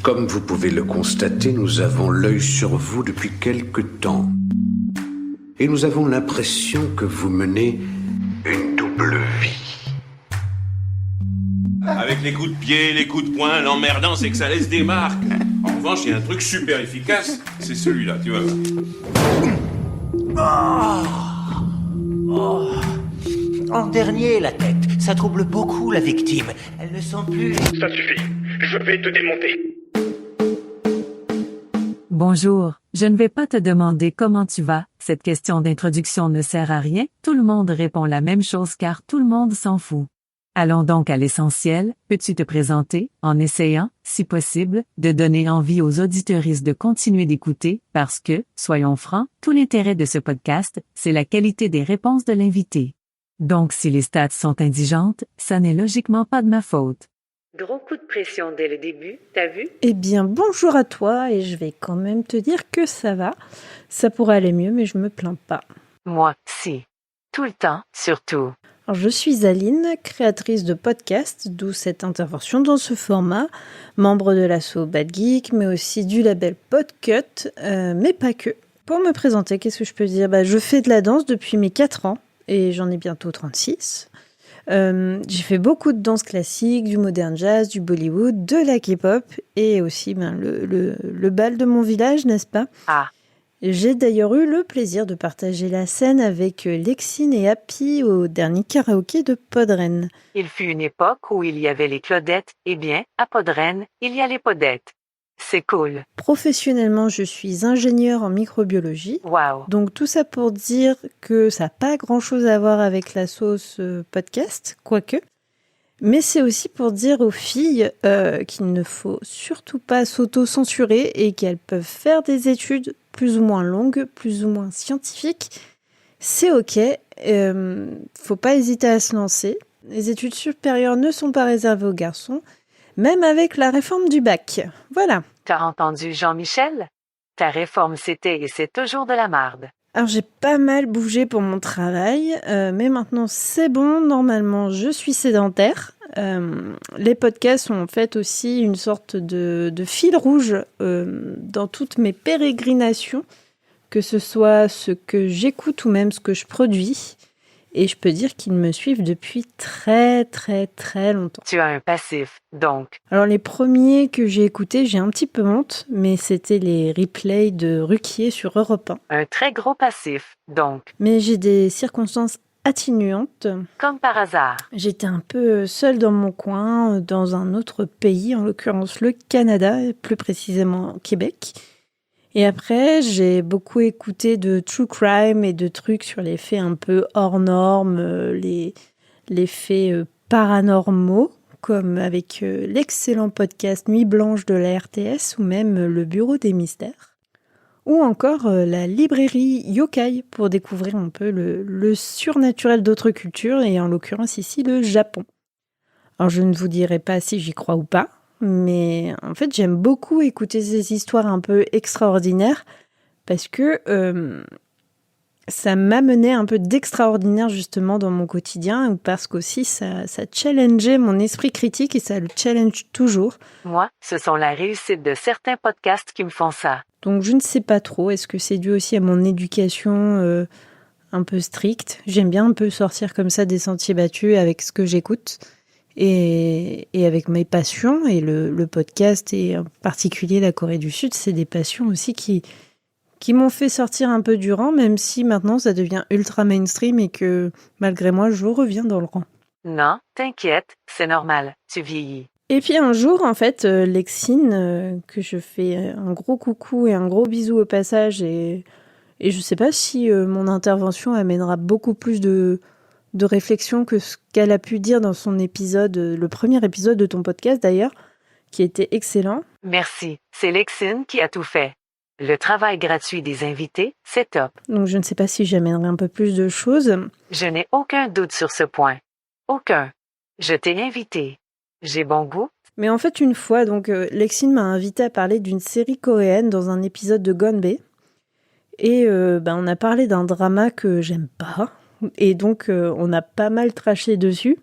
Comme vous pouvez le constater, nous avons l'œil sur vous depuis quelque temps. Et nous avons l'impression que vous menez une double vie. Avec les coups de pied, les coups de poing, l'emmerdant, c'est que ça laisse des marques. En revanche, il y a un truc super efficace, c'est celui-là, tu vois. En dernier, la tête. Ça trouble beaucoup la victime. Elle ne sent plus... Ça suffit. Je vais te démonter. Bonjour, je ne vais pas te demander comment tu vas, cette question d'introduction ne sert à rien, tout le monde répond la même chose car tout le monde s'en fout. Allons donc à l'essentiel, peux-tu te présenter, en essayant, si possible, de donner envie aux auditeuristes de continuer d'écouter, parce que, soyons francs, tout l'intérêt de ce podcast, c'est la qualité des réponses de l'invité. Donc si les stats sont indigentes, ça n'est logiquement pas de ma faute. Gros coup de pression dès le début, t'as vu? Eh bien, bonjour à toi, et je vais quand même te dire que ça va. Ça pourrait aller mieux, mais je me plains pas. Moi, si. Tout le temps, surtout. Alors, je suis Aline, créatrice de podcast, d'où cette intervention dans ce format, membre de l'asso Bad Geek, mais aussi du label Podcut, mais pas que. Pour me présenter, qu'est-ce que je peux dire? Je fais de la danse depuis mes 4 ans, et j'en ai bientôt 36. J'ai fait beaucoup de danse classique, du modern jazz, du Bollywood, de la K-pop et aussi le bal de mon village, n'est-ce pas? Ah. J'ai d'ailleurs eu le plaisir de partager la scène avec Lexine et Happy au dernier karaoké de Podren. Il fut une époque où il y avait les Claudettes, eh bien, à Podren, il y a les Podettes. C'est cool. Professionnellement, je suis ingénieure en microbiologie. Wow. Donc tout ça pour dire que ça n'a pas grand-chose à voir avec la sauce podcast, quoique. Mais c'est aussi pour dire aux filles qu'il ne faut surtout pas s'auto-censurer et qu'elles peuvent faire des études plus ou moins longues, plus ou moins scientifiques. C'est ok, faut pas hésiter à se lancer. Les études supérieures ne sont pas réservées aux garçons, même avec la réforme du bac. Voilà. T'as entendu Jean-Michel? Ta réforme c'était et c'est toujours de la marde. Alors j'ai pas mal bougé pour mon travail, mais maintenant c'est bon, normalement je suis sédentaire. Les podcasts sont en fait aussi une sorte de fil rouge dans toutes mes pérégrinations, que ce soit ce que j'écoute ou même ce que je produis. Et je peux dire qu'ils me suivent depuis très très très longtemps. Tu as un passif, donc. Alors les premiers que j'ai écoutés, j'ai un petit peu honte, mais c'était les replays de Ruquier sur Europe 1. Un très gros passif, donc. Mais j'ai des circonstances atténuantes. Comme par hasard. J'étais un peu seule dans mon coin, dans un autre pays, en l'occurrence le Canada, plus précisément Québec. Et après, j'ai beaucoup écouté de true crime et de trucs sur les faits un peu hors normes, les faits paranormaux, comme avec l'excellent podcast Nuit Blanche de la RTS ou même le Bureau des Mystères. Ou encore la librairie Yokai pour découvrir un peu le surnaturel d'autres cultures et en l'occurrence ici le Japon. Alors je ne vous dirai pas si j'y crois ou pas, mais en fait j'aime beaucoup écouter ces histoires un peu extraordinaires parce que ça m'amenait un peu d'extraordinaire justement dans mon quotidien, parce qu'aussi ça challengeait mon esprit critique et ça le challenge toujours. Moi, ce sont la réussite de certains podcasts qui me font ça. Donc je ne sais pas trop, est-ce que c'est dû aussi à mon éducation un peu stricte? J'aime bien un peu sortir comme ça des sentiers battus avec ce que j'écoute. Et avec mes passions, et le podcast et en particulier la Corée du Sud, c'est des passions aussi qui m'ont fait sortir un peu du rang, même si maintenant ça devient ultra mainstream et que malgré moi je reviens dans le rang. Non, t'inquiète, c'est normal, tu vieillis. Et puis un jour en fait, Lexine, que je fais un gros coucou et un gros bisou au passage, et je sais pas si mon intervention amènera beaucoup plus de réflexion que ce qu'elle a pu dire dans son épisode, le premier épisode de ton podcast d'ailleurs, qui était excellent. Merci, c'est Lexine qui a tout fait. Le travail gratuit des invités, c'est top. Donc je ne sais pas si j'amènerai un peu plus de choses. Je n'ai aucun doute sur ce point. Aucun. Je t'ai invité. J'ai bon goût. Mais en fait, une fois, donc Lexine m'a invité à parler d'une série coréenne dans un épisode de Gonbe. Et on a parlé d'un drama que j'aime pas. Et donc, on a pas mal trashé dessus.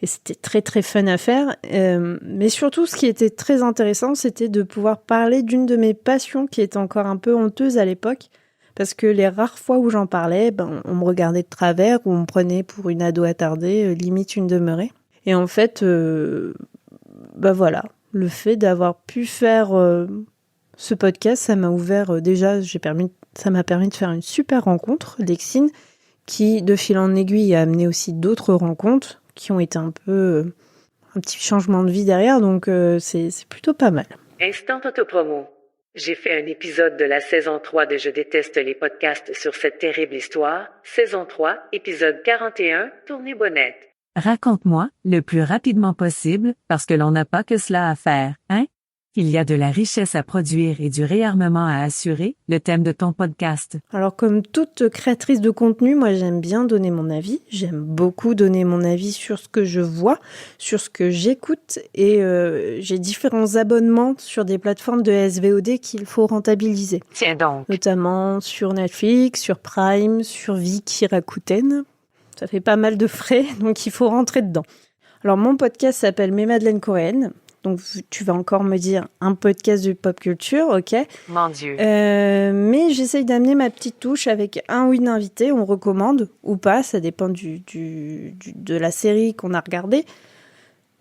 Et c'était très très fun à faire. Mais surtout, ce qui était très intéressant, c'était de pouvoir parler d'une de mes passions qui était encore un peu honteuse à l'époque. Parce que les rares fois où j'en parlais, on me regardait de travers ou on me prenait pour une ado attardée, limite une demeurée. Et en fait, voilà, le fait d'avoir pu faire ce podcast, ça m'a ouvert ça m'a permis de faire une super rencontre, Lexine, qui, de fil en aiguille, a amené aussi d'autres rencontres qui ont été un petit changement de vie derrière, donc c'est plutôt pas mal. Instant autopromo. J'ai fait un épisode de la saison 3 de Je déteste les podcasts sur cette terrible histoire. Saison 3, épisode 41, tournée bonnette. Raconte-moi, le plus rapidement possible, parce que l'on n'a pas que cela à faire, hein? Il y a de la richesse à produire et du réarmement à assurer, le thème de ton podcast. Alors, comme toute créatrice de contenu, moi j'aime bien donner mon avis. J'aime beaucoup donner mon avis sur ce que je vois, sur ce que j'écoute. Et j'ai différents abonnements sur des plateformes de SVOD qu'il faut rentabiliser. Tiens donc. Notamment sur Netflix, sur Prime, sur Viki Rakuten. Ça fait pas mal de frais, donc il faut rentrer dedans. Alors, mon podcast s'appelle Mes Madeleines coréennes. Donc, tu vas encore me dire un podcast de pop culture, ok. Mon Dieu. Mais j'essaye d'amener ma petite touche avec un ou une invitée. On recommande ou pas, ça dépend de la série qu'on a regardée.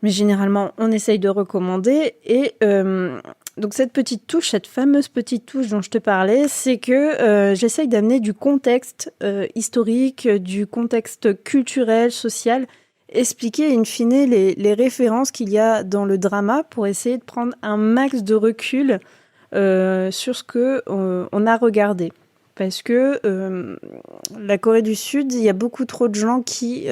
Mais généralement, on essaye de recommander. Et donc, cette fameuse petite touche dont je te parlais, c'est que j'essaye d'amener du contexte historique, du contexte culturel, social, expliquer in fine les références qu'il y a dans le drama pour essayer de prendre un max de recul sur ce que on a regardé. Parce que la Corée du Sud, il y a beaucoup trop de gens qui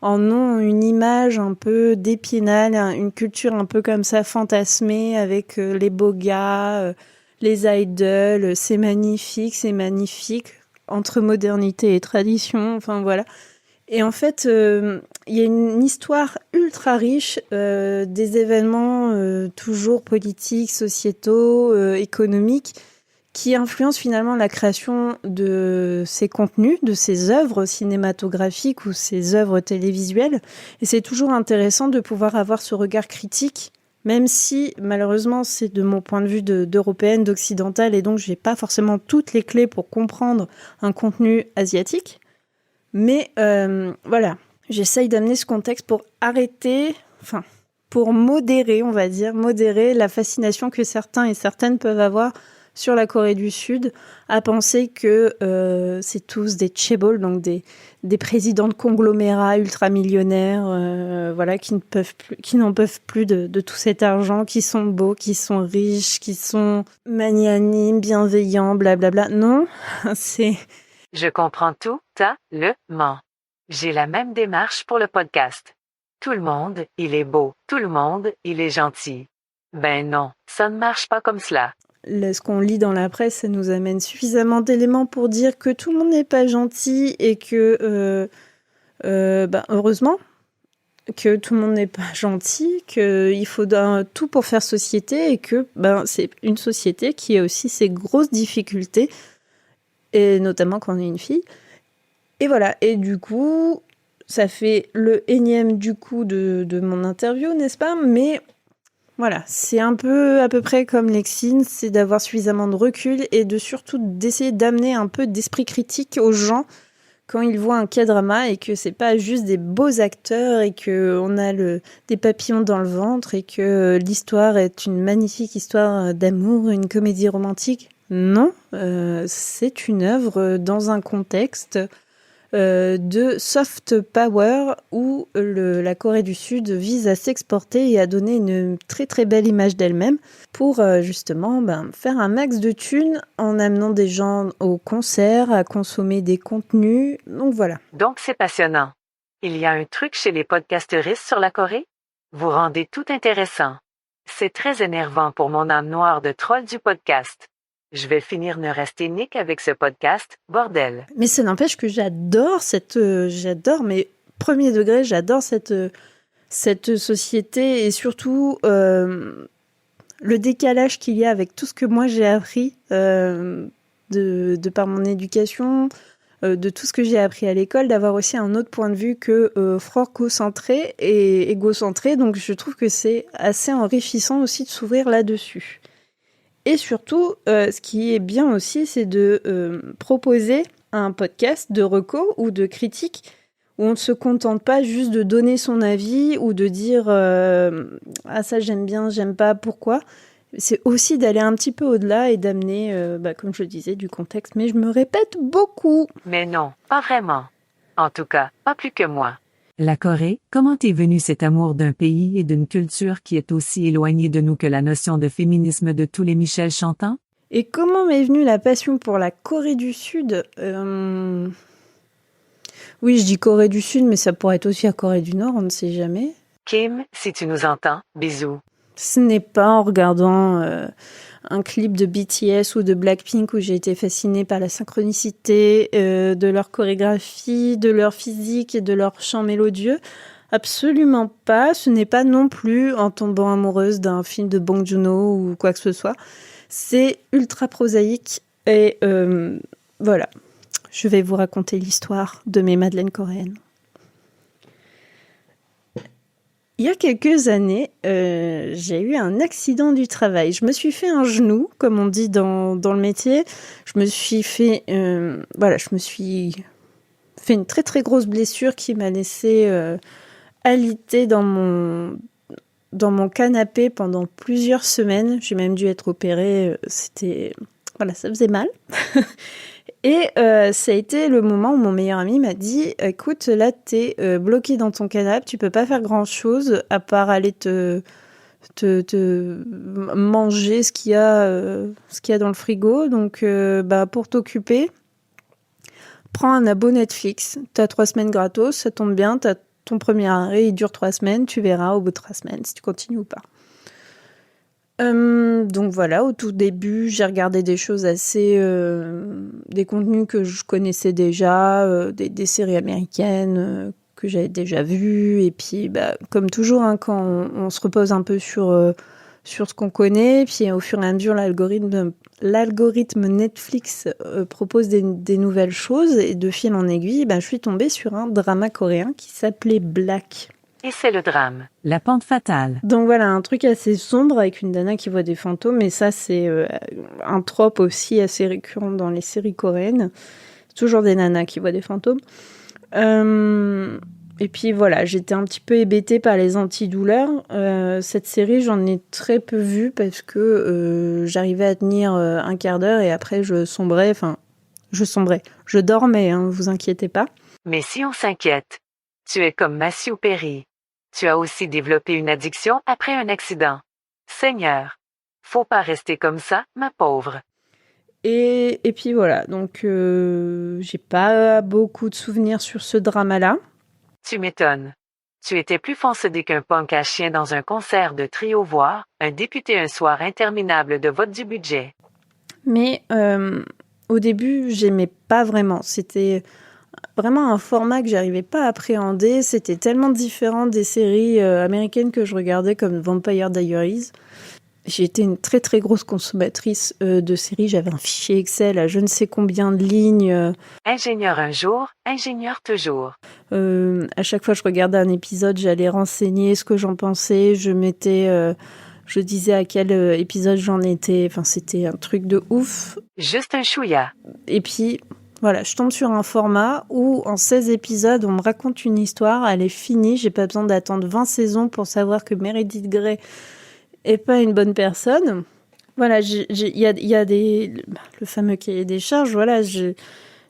en ont une image un peu d'Épinal, une culture un peu comme ça fantasmée avec les beaux gars, les idoles, c'est magnifique, entre modernité et tradition, enfin voilà. Et en fait, il y a une histoire ultra riche des événements toujours politiques, sociétaux, économiques, qui influencent finalement la création de ces contenus, de ces œuvres cinématographiques ou ces œuvres télévisuelles. Et c'est toujours intéressant de pouvoir avoir ce regard critique, même si malheureusement c'est de mon point de vue d'européenne, d'occidentale, et donc j'ai pas forcément toutes les clés pour comprendre un contenu asiatique. Mais voilà, j'essaye d'amener ce contexte pour pour modérer la fascination que certains et certaines peuvent avoir sur la Corée du Sud, à penser que c'est tous des chaebols, donc des présidents de conglomérats ultramillionnaires, qui n'en peuvent plus de tout cet argent, qui sont beaux, qui sont riches, qui sont magnanimes, bienveillants, blablabla. Non, c'est... Je comprends tout, J'ai la même démarche pour le podcast. Tout le monde, il est beau. Tout le monde, il est gentil. Ben non, ça ne marche pas comme cela. Ce qu'on lit dans la presse, ça nous amène suffisamment d'éléments pour dire que tout le monde n'est pas gentil et que, heureusement, que tout le monde n'est pas gentil, qu'il faut tout pour faire société et que c'est une société qui a aussi ses grosses difficultés, et notamment quand on est une fille. Et voilà, et du coup, ça fait le énième du coup de mon interview, n'est-ce pas ? Mais voilà, c'est un peu à peu près comme Lexine, c'est d'avoir suffisamment de recul et surtout d'essayer d'amener un peu d'esprit critique aux gens quand ils voient un K-drama et que c'est pas juste des beaux acteurs et qu'on a des papillons dans le ventre et que l'histoire est une magnifique histoire d'amour, une comédie romantique. Non, c'est une œuvre dans un contexte de soft power où la Corée du Sud vise à s'exporter et à donner une très très belle image d'elle-même pour justement faire un max de thunes en amenant des gens au concert, à consommer des contenus. Donc voilà. Donc c'est passionnant. Il y a un truc chez les podcasteristes sur la Corée? Vous rendez tout intéressant. C'est très énervant pour mon âme noire de troll du podcast. Je vais finir rester nique avec ce podcast, bordel. Mais ça n'empêche que j'adore mais premier degré, j'adore cette société et surtout le décalage qu'il y a avec tout ce que moi j'ai appris de par mon éducation, de tout ce que j'ai appris à l'école, d'avoir aussi un autre point de vue que franco-centré et égocentré. Donc je trouve que c'est assez enrichissant aussi de s'ouvrir là-dessus. Et surtout, ce qui est bien aussi, c'est de proposer un podcast de reco ou de critique où on ne se contente pas juste de donner son avis ou de dire ah ça j'aime bien, j'aime pas, pourquoi. C'est aussi d'aller un petit peu au-delà et d'amener, comme je le disais, du contexte. Mais je me répète beaucoup. Mais non, pas vraiment. En tout cas, pas plus que moi. La Corée, comment est venu cet amour d'un pays et d'une culture qui est aussi éloignée de nous que la notion de féminisme de tous les Michel chantants? Et comment m'est venue la passion pour la Corée du Sud Oui, je dis Corée du Sud, mais ça pourrait être aussi la Corée du Nord, on ne sait jamais. Kim, si tu nous entends, bisous. Ce n'est pas en regardant un clip de BTS ou de Blackpink où j'ai été fascinée par la synchronicité de leur chorégraphie, de leur physique et de leur chant mélodieux. Absolument pas. Ce n'est pas non plus en tombant amoureuse d'un film de Bong Joon-ho ou quoi que ce soit. C'est ultra prosaïque et voilà. Je vais vous raconter l'histoire de mes madeleines coréennes. Il y a quelques années, j'ai eu un accident du travail. Je me suis fait un genou, comme on dit dans le métier. Je me suis fait une très très grosse blessure qui m'a laissé alité dans mon canapé pendant plusieurs semaines. J'ai même dû être opérée. Ça faisait mal. Et ça a été le moment où mon meilleur ami m'a dit « Écoute, là, t'es bloqué dans ton canapé, tu peux pas faire grand-chose à part aller te manger ce qu'il y a dans le frigo. Donc, pour t'occuper, prends un abo Netflix. T'as 3 semaines gratos, ça tombe bien, t'as ton premier arrêt, il dure 3 semaines, tu verras au bout de 3 semaines si tu continues ou pas. » Donc voilà, au tout début, j'ai regardé des choses assez... des contenus que je connaissais déjà, des séries américaines que j'avais déjà vues. Et puis, comme toujours, quand on se repose un peu sur ce qu'on connaît, puis au fur et à mesure, l'algorithme Netflix propose des nouvelles choses. Et de fil en aiguille, je suis tombée sur un drama coréen qui s'appelait Black. Et c'est le drame. La pente fatale. Donc voilà, un truc assez sombre avec une nana qui voit des fantômes. Et ça, c'est un trope aussi assez récurrent dans les séries coréennes. C'est toujours des nanas qui voient des fantômes. Et puis voilà, j'étais un petit peu hébétée par les antidouleurs. Cette série, j'en ai très peu vu parce que j'arrivais à tenir un quart d'heure et après je sombrais. Je dormais, vous inquiétez pas. Mais si on s'inquiète, tu es comme Matthew Perry. Tu as aussi développé une addiction après un accident. Seigneur, faut pas rester comme ça, ma pauvre. Et puis voilà, donc j'ai pas beaucoup de souvenirs sur ce drama-là. Tu m'étonnes. Tu étais plus foncedé qu'un punk à chien dans un concert de trio voir, un député un soir interminable de vote du budget. Mais au début, j'aimais pas vraiment. C'était vraiment un format que j'arrivais pas à appréhender. C'était tellement différent des séries américaines que je regardais comme Vampire Diaries. J'ai été une très très grosse consommatrice de séries. J'avais un fichier Excel à je ne sais combien de lignes. Ingénieur un jour, ingénieur toujours. À chaque fois que je regardais un épisode, j'allais renseigner ce que j'en pensais. Je disais à quel épisode j'en étais. Enfin, c'était un truc de ouf. Juste un chouïa. Et puis... voilà, je tombe sur un format où en 16 épisodes, on me raconte une histoire, elle est finie, j'ai pas besoin d'attendre 20 saisons pour savoir que Meredith Grey est pas une bonne personne. Voilà, il y a le fameux cahier des charges, voilà,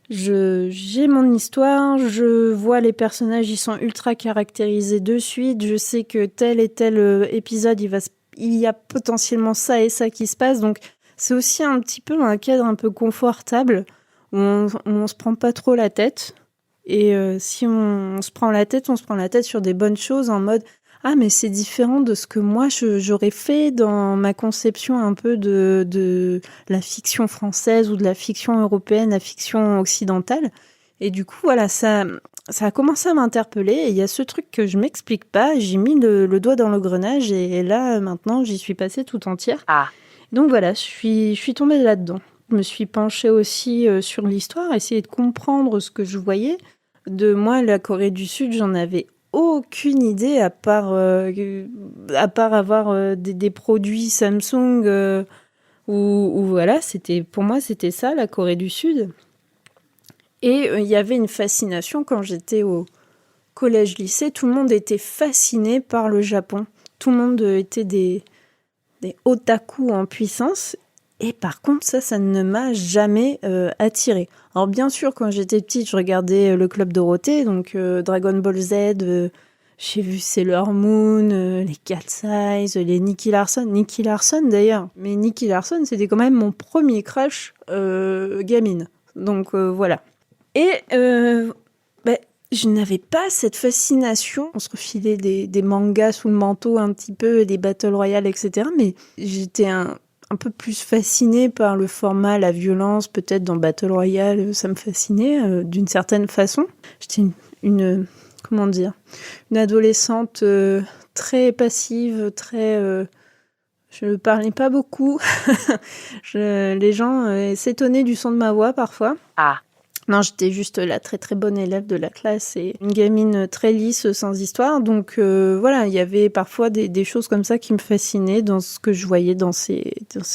j'ai mon histoire, je vois les personnages, ils sont ultra caractérisés de suite, je sais que tel et tel épisode, il y a potentiellement ça et ça qui se passe, donc c'est aussi un petit peu un cadre un peu confortable. On se prend pas trop la tête. Et si on se prend la tête sur des bonnes choses en mode « Ah, mais c'est différent de ce que moi j'aurais fait dans ma conception un peu de la fiction française ou de la fiction européenne, la fiction occidentale. » Et du coup, voilà, ça a commencé à m'interpeller. Et il y a ce truc que je m'explique pas. J'ai mis le doigt dans l'engrenage et là, maintenant, j'y suis passée tout entière. Ah. Donc voilà, je suis tombée là-dedans. je me suis penchée aussi sur l'histoire, essayer de comprendre ce que je voyais. De moi, la Corée du Sud, j'en avais aucune idée à part avoir des produits Samsung ou voilà, pour moi c'était ça la Corée du Sud. Et il y avait une fascination quand j'étais au collège-lycée, tout le monde était fasciné par le Japon. Tout le monde était des otaku en puissance. Et par contre, ça ne m'a jamais attirée. Alors bien sûr, quand j'étais petite, je regardais le Club Dorothée, donc Dragon Ball Z, j'ai vu Sailor Moon, les Cat's Eyes, les Nicky Larson d'ailleurs. Mais Nicky Larson, c'était quand même mon premier crush gamine. Donc voilà. Et je n'avais pas cette fascination. On se refilait des mangas sous le manteau un petit peu, des Battle Royale, etc. Mais j'étais un peu plus fascinée par le format, la violence, peut-être dans Battle Royale, ça me fascinait d'une certaine façon. J'étais une adolescente très passive, je ne parlais pas beaucoup. Les gens s'étonnaient du son de ma voix parfois. Ah. Non, j'étais juste la très très bonne élève de la classe et une gamine très lisse, sans histoire. Donc voilà, il y avait parfois des choses comme ça qui me fascinaient dans ce que je voyais dans ces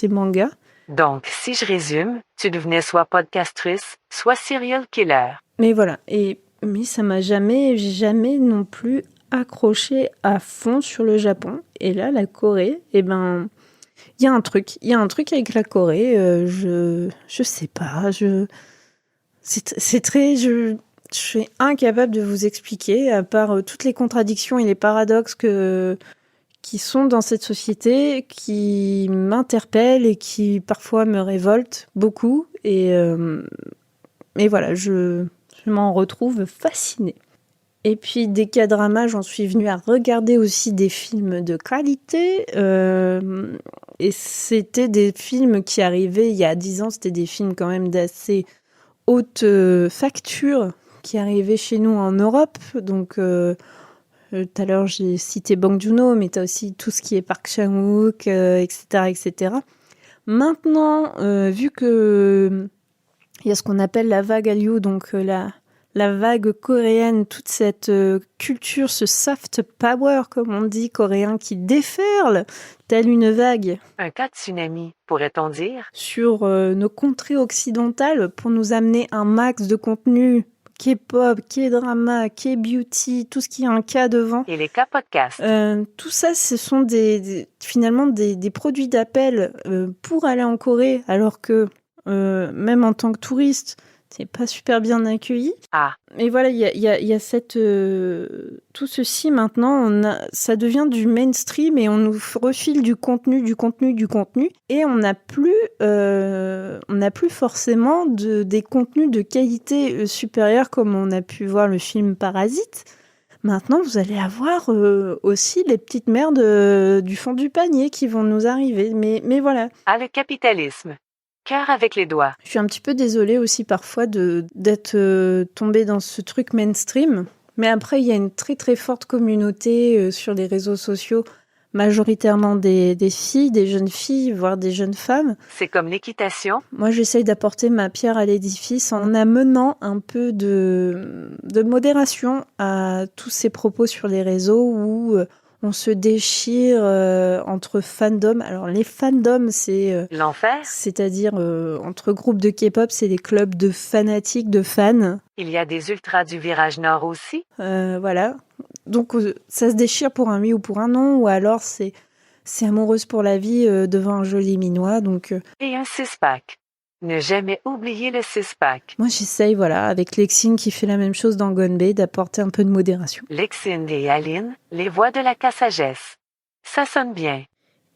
mangas. Donc, si je résume, tu devenais soit podcastrice, soit serial killer. Mais voilà, mais ça m'a jamais non plus accroché à fond sur le Japon. Et là, la Corée, il y a un truc avec la Corée. Je sais pas, c'est très, je suis incapable de vous expliquer, à part toutes les contradictions et les paradoxes qui sont dans cette société, qui m'interpellent et qui parfois me révoltent beaucoup. Et voilà, je m'en retrouve fascinée. Et puis des K-dramas, j'en suis venue à regarder aussi des films de qualité. Et c'était des films qui arrivaient il y a 10 ans, c'était des films quand même d'assez haute facture qui arrivaient chez nous en Europe. Donc tout à l'heure j'ai cité Bong Joon-ho, mais tu as aussi tout ce qui est Park Chan-wook, etc. Maintenant, vu que il y a ce qu'on appelle la vague Hallyu, donc la vague coréenne, toute cette culture, ce soft power, comme on dit, coréen, qui déferle, telle une vague. Un cas de tsunami, pourrait-on dire? Sur nos contrées occidentales pour nous amener un max de contenu K-pop, K-drama, K-beauty, tout ce qui a un K devant. Et les K-podcasts. Tout ça, ce sont finalement des produits d'appel pour aller en Corée, alors que même en tant que touriste, c'est pas super bien accueilli. Ah. Et voilà, il y a cette tout ceci maintenant, ça devient du mainstream et on nous refile du contenu, et on n'a plus forcément des contenus de qualité supérieure comme on a pu voir le film Parasite. Maintenant, vous allez avoir aussi les petites merdes du fond du panier qui vont nous arriver. Mais voilà. Ah, le capitalisme. Cœur avec les doigts. Je suis un petit peu désolée aussi parfois d'être tombée dans ce truc mainstream. Mais après, il y a une très très forte communauté sur les réseaux sociaux, majoritairement des filles, des jeunes filles, voire des jeunes femmes. C'est comme l'équitation. Moi, j'essaye d'apporter ma pierre à l'édifice en amenant un peu de modération à tous ces propos sur les réseaux où on se déchire entre fandoms. Alors, les fandoms, c'est... l'enfer. C'est-à-dire, entre groupes de K-pop, c'est des clubs de fanatiques, de fans. Il y a des ultras du virage nord aussi. Voilà. Donc, ça se déchire pour un oui ou pour un non, ou alors c'est amoureuse pour la vie devant un joli minois. Donc, Et un six-pack. Ne jamais oublier le six-pack. moi, j'essaye, voilà, avec Lexine qui fait la même chose dans Gonbei, d'apporter un peu de modération. Lexine et Aline, les voix de la cassagesse. Ça sonne bien.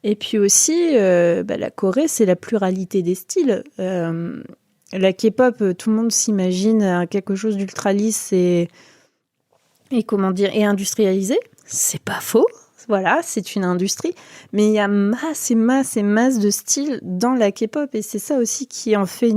Et puis aussi, la Corée, c'est la pluralité des styles. La K-pop, tout le monde s'imagine quelque chose d'ultra lisse et industrialisé. C'est pas faux. Voilà, c'est une industrie. Mais il y a masse et masse et masse de styles dans la K-pop. Et c'est ça aussi qui en fait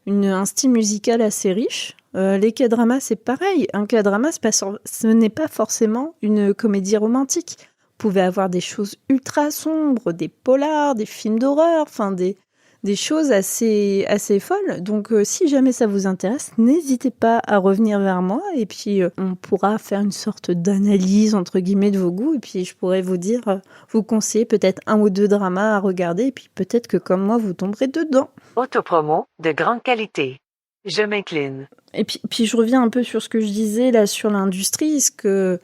un style musical assez riche. Les K-dramas, c'est pareil. Un K-drama, ce n'est pas forcément une comédie romantique. Vous pouvez avoir des choses ultra sombres, des polars, des films d'horreur, enfin des des choses assez folles. Donc, si jamais ça vous intéresse, n'hésitez pas à revenir vers moi et puis on pourra faire une sorte d'analyse, entre guillemets, de vos goûts et puis je pourrais vous dire, vous conseiller peut-être 1 ou 2 dramas à regarder et puis peut-être que comme moi, vous tomberez dedans. Autopromo de grande qualité. Je m'incline. Et puis je reviens un peu sur ce que je disais là sur l'industrie, ce que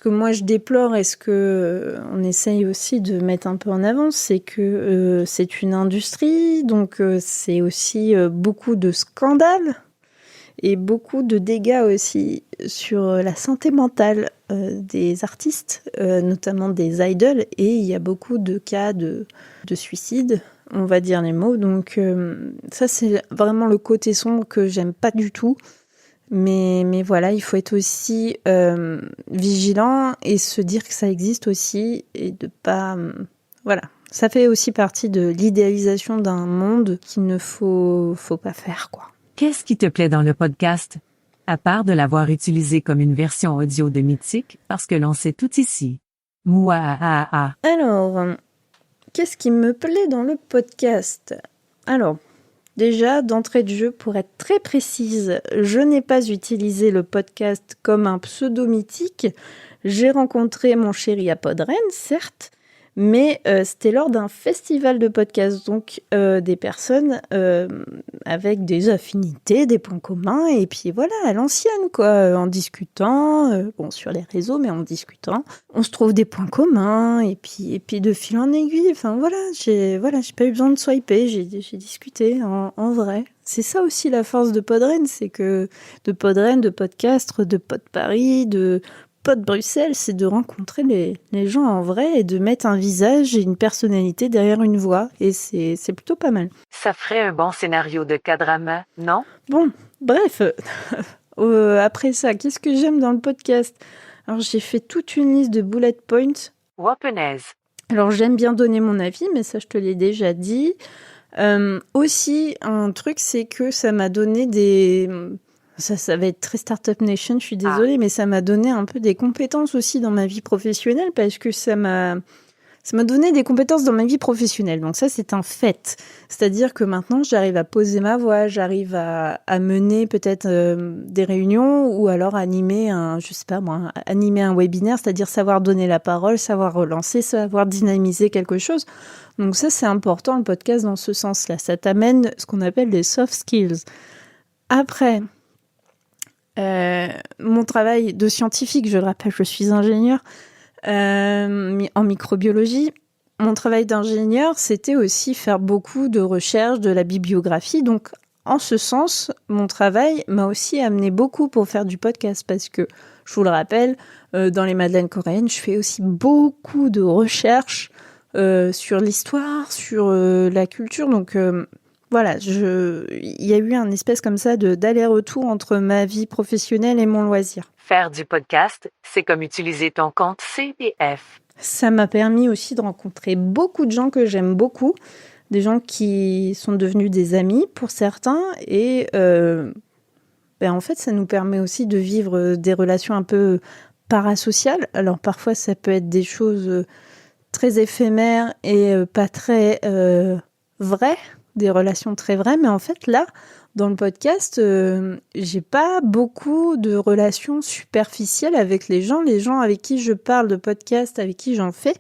moi je déplore et ce que on essaye aussi de mettre un peu en avant, c'est que c'est une industrie, donc c'est aussi beaucoup de scandales et beaucoup de dégâts aussi sur la santé mentale des artistes, notamment des idoles, et il y a beaucoup de cas de suicide, on va dire les mots. Donc ça, c'est vraiment le côté sombre que j'aime pas du tout. Mais voilà, il faut être aussi vigilant et se dire que ça existe aussi et de pas... voilà, ça fait aussi partie de l'idéalisation d'un monde qu'il ne faut pas faire, quoi. Qu'est-ce qui te plaît dans le podcast? À part de l'avoir utilisé comme une version audio de Mythique, parce que l'on sait tout ici. Mouah. Alors, qu'est-ce qui me plaît dans le podcast? Alors, déjà, d'entrée de jeu, pour être très précise, je n'ai pas utilisé le podcast comme un pseudo mythique. J'ai rencontré mon chéri à Podren, certes, mais c'était lors d'un festival de podcast, donc des personnes avec des affinités, des points communs, et puis voilà, à l'ancienne, quoi, en discutant, bon, sur les réseaux, mais en discutant, on se trouve des points communs, et puis de fil en aiguille, enfin voilà, j'ai pas eu besoin de swiper, j'ai discuté en vrai. C'est ça aussi la force de Podren, c'est que de Podren, de Podcastre, de Pod Paris, de Pod Bruxelles, c'est de rencontrer les gens en vrai et de mettre un visage et une personnalité derrière une voix. Et c'est plutôt pas mal. Ça ferait un bon scénario de K-drama, non? Bon, bref. Après ça, qu'est-ce que j'aime dans le podcast? Alors, j'ai fait toute une liste de bullet points. Wapenaise. Alors, j'aime bien donner mon avis, mais ça, je te l'ai déjà dit. Aussi, un truc, c'est que ça m'a donné des... Ça va être très Startup Nation, je suis désolée, mais ça m'a donné un peu des compétences aussi dans ma vie professionnelle parce que ça m'a donné des compétences dans ma vie professionnelle. Donc ça, c'est un fait. C'est-à-dire que maintenant, j'arrive à poser ma voix, j'arrive à mener peut-être des réunions ou alors animer animer un webinaire, c'est-à-dire savoir donner la parole, savoir relancer, savoir dynamiser quelque chose. Donc ça, c'est important, le podcast, dans ce sens-là. Ça t'amène ce qu'on appelle des soft skills. Après... mon travail de scientifique, je le rappelle, je suis ingénieure en microbiologie. Mon travail d'ingénieur, c'était aussi faire beaucoup de recherches, de la bibliographie. Donc, en ce sens, mon travail m'a aussi amené beaucoup pour faire du podcast parce que, je vous le rappelle, dans les madeleines coréennes, je fais aussi beaucoup de recherches sur l'histoire, sur la culture. Donc, voilà, il y a eu un espèce comme ça d'aller-retour entre ma vie professionnelle et mon loisir. Faire du podcast, c'est comme utiliser ton compte CPF. Ça m'a permis aussi de rencontrer beaucoup de gens que j'aime beaucoup, des gens qui sont devenus des amis pour certains, et en fait, ça nous permet aussi de vivre des relations un peu parasociales. Alors parfois, ça peut être des choses très éphémères et pas très vraies, des relations très vraies, mais en fait là, dans le podcast, j'ai pas beaucoup de relations superficielles avec les gens avec qui je parle de podcast, avec qui j'en fais.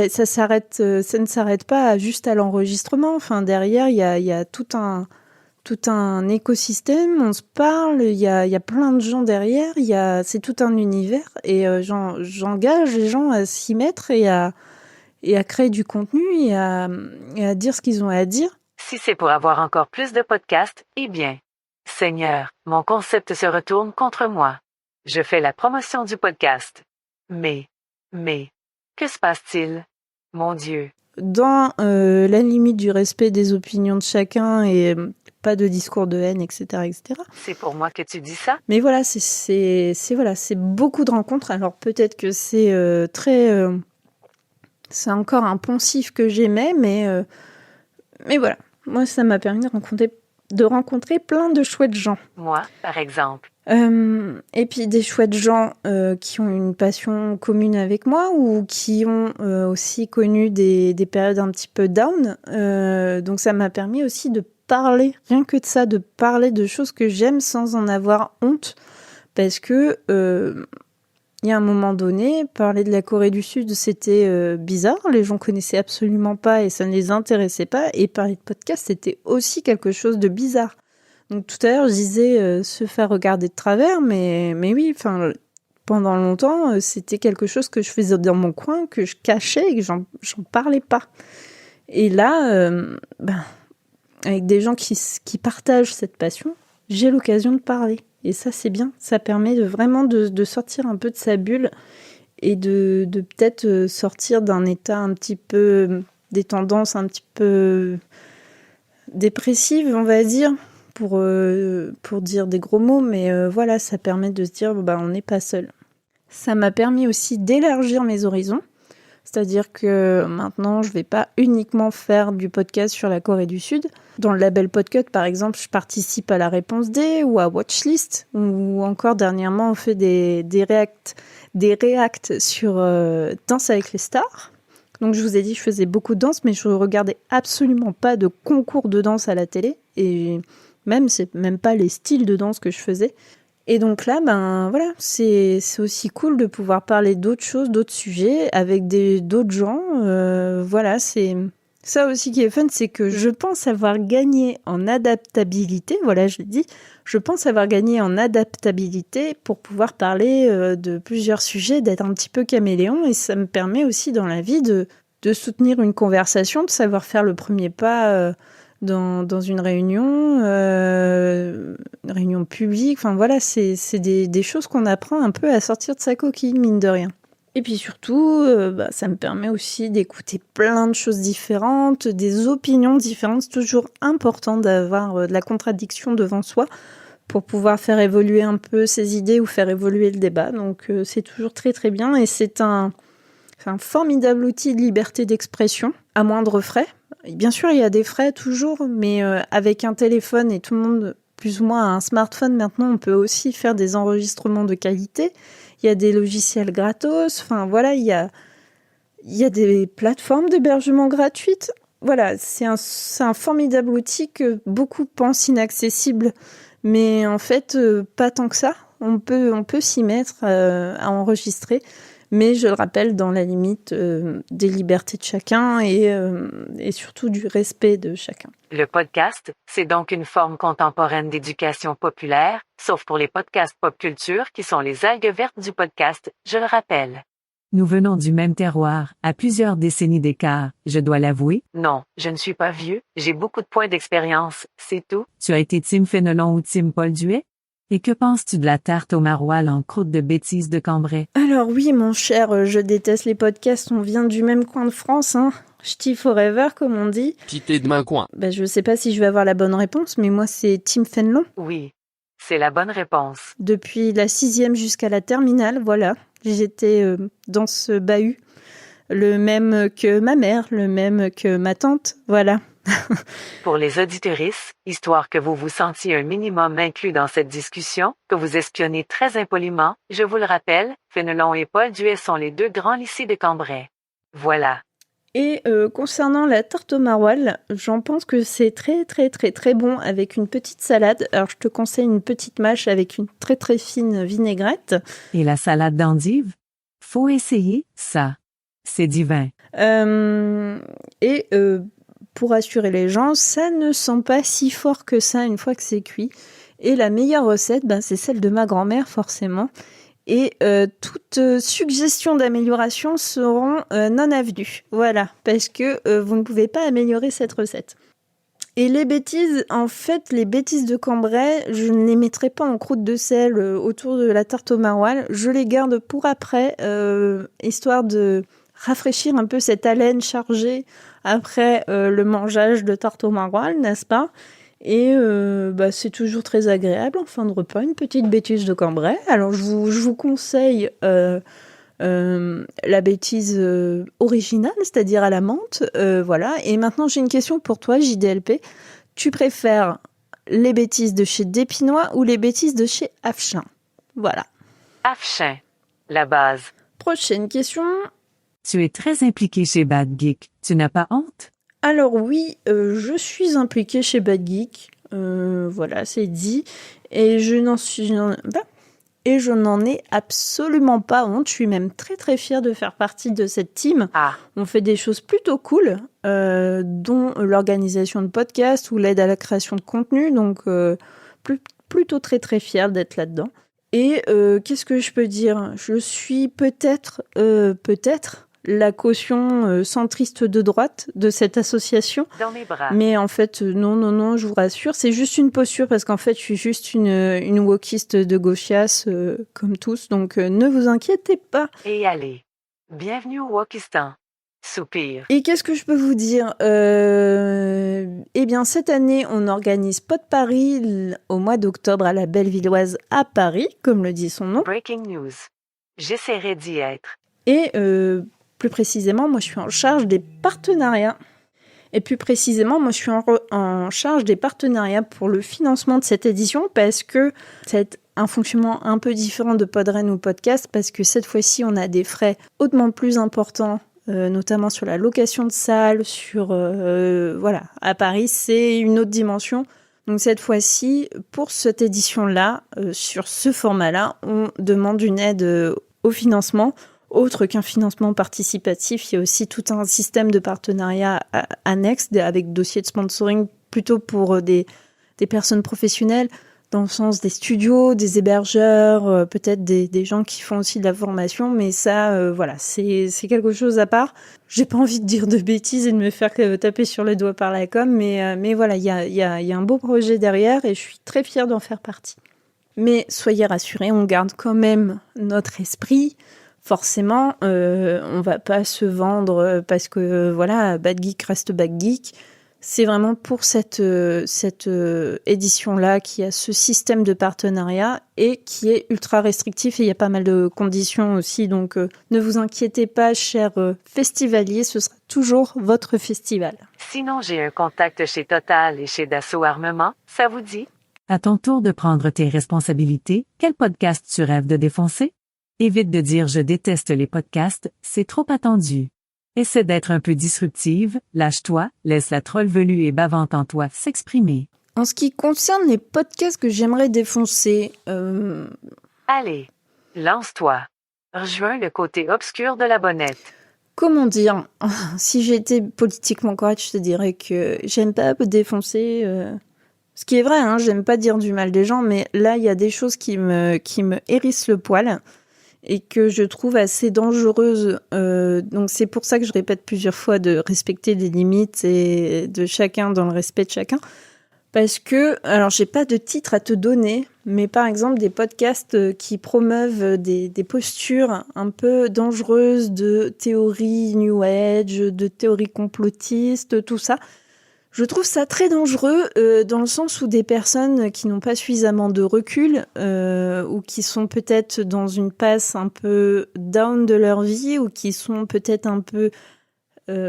Ça ne s'arrête pas juste à l'enregistrement. Enfin, derrière, il y a tout un écosystème. On se parle, il y a plein de gens derrière. C'est tout un univers et j'engage les gens à s'y mettre et à créer du contenu et à dire ce qu'ils ont à dire. Si c'est pour avoir encore plus de podcasts, eh bien, Seigneur, mon concept se retourne contre moi. Je fais la promotion du podcast. Mais, que se passe-t-il? Mon Dieu. Dans la limite du respect des opinions de chacun et pas de discours de haine, etc., etc. C'est pour moi que tu dis ça? Mais voilà, c'est beaucoup de rencontres. Alors peut-être que c'est c'est encore un poncif que j'aimais, mais voilà. Moi, ça m'a permis de rencontrer plein de chouettes gens. Moi, par exemple. Et puis des chouettes gens qui ont une passion commune avec moi ou qui ont aussi connu des périodes un petit peu down. Donc ça m'a permis aussi de parler, rien que de ça, de parler de choses que j'aime sans en avoir honte. Parce que il y a un moment donné, parler de la Corée du Sud, c'était bizarre. Les gens connaissaient absolument pas et ça ne les intéressait pas. Et parler de podcast, c'était aussi quelque chose de bizarre. Donc tout à l'heure, je disais se faire regarder de travers, mais oui, enfin, pendant longtemps, c'était quelque chose que je faisais dans mon coin, que je cachais et que j'en parlais pas. Et là, avec des gens qui partagent cette passion, j'ai l'occasion de parler. Et ça, c'est bien. Ça permet vraiment de sortir un peu de sa bulle et de peut-être sortir d'un état un petit peu, des tendances un petit peu dépressives, on va dire, pour dire des gros mots. Mais voilà, ça permet de se dire, on n'est pas seul. Ça m'a permis aussi d'élargir mes horizons. C'est-à-dire que maintenant, je ne vais pas uniquement faire du podcast sur la Corée du Sud. Dans le label Podcut, par exemple, je participe à la Réponse D ou à Watchlist, ou encore dernièrement, on fait des reacts sur Danse avec les stars. Donc, je vous ai dit, je faisais beaucoup de danse, mais je ne regardais absolument pas de concours de danse à la télé. Et c'est même pas les styles de danse que je faisais. Et donc là, voilà, c'est aussi cool de pouvoir parler d'autres choses, d'autres sujets avec d'autres gens. Voilà, c'est ça aussi qui est fun, c'est que je pense avoir gagné en adaptabilité. Voilà, je l'ai dit, je pense avoir gagné en adaptabilité pour pouvoir parler de plusieurs sujets, d'être un petit peu caméléon. Et ça me permet aussi dans la vie de soutenir une conversation, de savoir faire le premier pas dans une réunion publique. Enfin voilà, c'est des choses qu'on apprend un peu à sortir de sa coquille, mine de rien. Et puis surtout, ça me permet aussi d'écouter plein de choses différentes, des opinions différentes. C'est toujours important d'avoir de la contradiction devant soi pour pouvoir faire évoluer un peu ses idées ou faire évoluer le débat. Donc c'est toujours très très bien et c'est un formidable outil de liberté d'expression à moindre frais. Bien sûr, il y a des frais toujours, mais avec un téléphone et tout le monde plus ou moins a un smartphone maintenant, on peut aussi faire des enregistrements de qualité. Il y a des logiciels gratos. Enfin voilà, il y a des plateformes d'hébergement gratuites. Voilà, c'est un formidable outil que beaucoup pensent inaccessible, mais en fait, pas tant que ça. On peut s'y mettre à enregistrer. Mais je le rappelle, dans la limite des libertés de chacun et surtout du respect de chacun. Le podcast, c'est donc une forme contemporaine d'éducation populaire, sauf pour les podcasts pop culture qui sont les algues vertes du podcast, je le rappelle. Nous venons du même terroir, à plusieurs décennies d'écart, je dois l'avouer. Non, je ne suis pas vieux, j'ai beaucoup de points d'expérience, c'est tout. Tu as été Team Fénelon ou Team Paul Duet? Et que penses-tu de la tarte au maroilles en croûte de bêtises de Cambrai? Alors oui, mon cher, je déteste les podcasts, on vient du même coin de France, hein. Ch'ti forever, comme on dit. Quitté de main coin. Je sais pas si je vais avoir la bonne réponse, mais moi c'est Team Fénelon. Oui, c'est la bonne réponse. Depuis la 6e jusqu'à la terminale, voilà. J'étais dans ce bahut. Le même que ma mère, le même que ma tante, voilà. Pour les auditrices, histoire que vous vous sentiez un minimum inclus dans cette discussion, que vous espionnez très impoliment, je vous le rappelle, Fénelon et Paul Duet sont les 2 grands lycées de Cambrai. Voilà. Et concernant la tarte au maroilles, j'en pense que c'est très très très très bon avec une petite salade. Alors je te conseille une petite mâche avec une très très fine vinaigrette. Et la salade d'endive? Faut essayer ça. C'est divin. Pour assurer les gens, ça ne sent pas si fort que ça une fois que c'est cuit. Et la meilleure recette, c'est celle de ma grand-mère forcément. Et toute suggestion d'amélioration seront non avenues. Voilà, parce que vous ne pouvez pas améliorer cette recette. Et les bêtises, en fait, les bêtises de Cambrai, je ne les mettrai pas en croûte de sel autour de la tarte au maroilles. Je les garde pour après, histoire de rafraîchir un peu cette haleine chargée après le mangeage de tarte au maroilles, n'est-ce pas ? Et c'est toujours très agréable en fin de repas, une petite bêtise de Cambrai. Alors je vous conseille la bêtise originale, c'est-à-dire à la menthe. Voilà. Et maintenant j'ai une question pour toi, JDLP. Tu préfères les bêtises de chez Dépinois ou les bêtises de chez Afchin. Voilà. Afchin, la base. Prochaine question. Tu es très impliqué chez Bad Geek. Tu n'as pas honte? Alors oui, je suis impliquée chez Bad Geek. Voilà, c'est dit. Et je n'en ai absolument pas honte. Je suis même très très fière de faire partie de cette team. Ah, On fait des choses plutôt cool, dont l'organisation de podcasts ou l'aide à la création de contenu. Donc plutôt très très fière d'être là-dedans. Et qu'est-ce que je peux dire? Je suis peut-être la caution centriste de droite de cette association. dans mes bras. Mais en fait, non, je vous rassure, c'est juste une posture parce qu'en fait, je suis juste une wokiste de gauchias comme tous, donc ne vous inquiétez pas. Et allez. Bienvenue au Wokistan. Soupir. Et qu'est-ce que je peux vous dire? Eh bien, cette année, on organise Pod Paris au mois d'octobre à la Bellevilloise à Paris, comme le dit son nom. Breaking news. J'essaierai d'y être. Et plus précisément, moi, je suis en charge des partenariats. Et plus précisément, moi, je suis en charge des partenariats pour le financement de cette édition parce que c'est un fonctionnement un peu différent de Podren ou Podcast parce que cette fois-ci, on a des frais hautement plus importants, notamment sur la location de salles, voilà. À Paris, c'est une autre dimension. Donc cette fois-ci, pour cette édition-là, sur ce format-là, on demande une aide au financement. Autre qu'un financement participatif, il y a aussi tout un système de partenariat annexe avec dossier de sponsoring plutôt pour des personnes professionnelles, dans le sens des studios, des hébergeurs, peut-être des gens qui font aussi de la formation, mais ça, voilà, c'est quelque chose à part. J'ai pas envie de dire de bêtises et de me faire taper sur les doigts par la com, mais voilà, il y a un beau projet derrière et je suis très fière d'en faire partie. Mais soyez rassurés, on garde quand même notre esprit. Forcément, on va pas se vendre parce que voilà, Bad Geek reste Bad Geek. C'est vraiment pour cette édition-là qui a ce système de partenariat et qui est ultra restrictif et il y a pas mal de conditions aussi. Donc ne vous inquiétez pas, chers festivaliers, ce sera toujours votre festival. Sinon, j'ai un contact chez Total et chez Dassault Armement. Ça vous dit? À ton tour de prendre tes responsabilités, quel podcast tu rêves de défoncer? Évite de dire « je déteste les podcasts », c'est trop attendu. Essaie d'être un peu disruptive, lâche-toi, laisse la troll velue et bavante en toi s'exprimer. En ce qui concerne les podcasts que j'aimerais défoncer, Allez, lance-toi. Rejoins le côté obscur de la bonnette. comment dire? Si j'étais politiquement correcte, je te dirais que j'aime pas défoncer. Ce qui est vrai, hein, j'aime pas dire du mal des gens, mais là, il y a des choses qui me hérissent le poil et que je trouve assez dangereuses. Donc c'est pour ça que je répète plusieurs fois de respecter les limites et de chacun dans le respect de chacun. Parce que, alors j'ai pas de titre à te donner, mais par exemple des podcasts qui promeuvent des postures un peu dangereuses de théorie New Age, de théorie complotiste, tout ça. Je trouve ça très dangereux dans le sens où des personnes qui n'ont pas suffisamment de recul ou qui sont peut-être dans une passe un peu down de leur vie ou qui sont peut-être un peu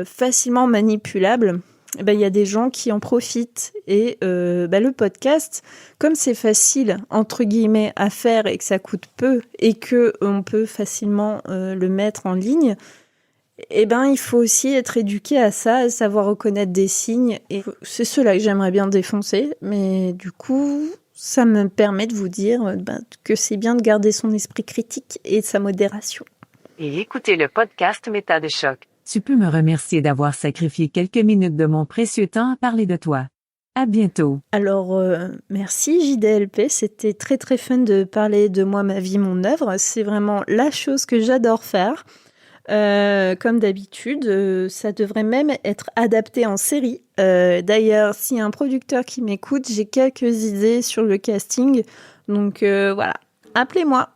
facilement manipulables, il y a des gens qui en profitent. Et le podcast, comme c'est facile, entre guillemets, à faire et que ça coûte peu et qu'on peut facilement le mettre en ligne, il faut aussi être éduqué à ça, savoir reconnaître des signes. Et c'est cela que j'aimerais bien défoncer. Mais du coup, ça me permet de vous dire que c'est bien de garder son esprit critique et sa modération. Et écoutez le podcast Méta de choc. Tu peux me remercier d'avoir sacrifié quelques minutes de mon précieux temps à parler de toi. À bientôt. Alors, merci JDLP, c'était très très fun de parler de moi, ma vie, mon œuvre. C'est vraiment la chose que j'adore faire. Comme d'habitude, ça devrait même être adapté en série. D'ailleurs, s'il y a un producteur qui m'écoute, j'ai quelques idées sur le casting. Donc voilà, appelez-moi.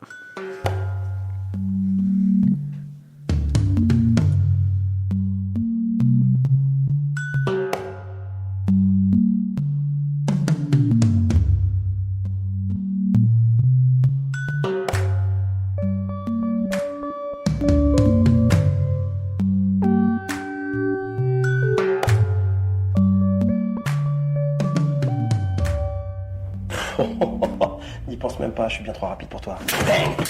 N'y pense même pas, je suis bien trop rapide pour toi. Bang!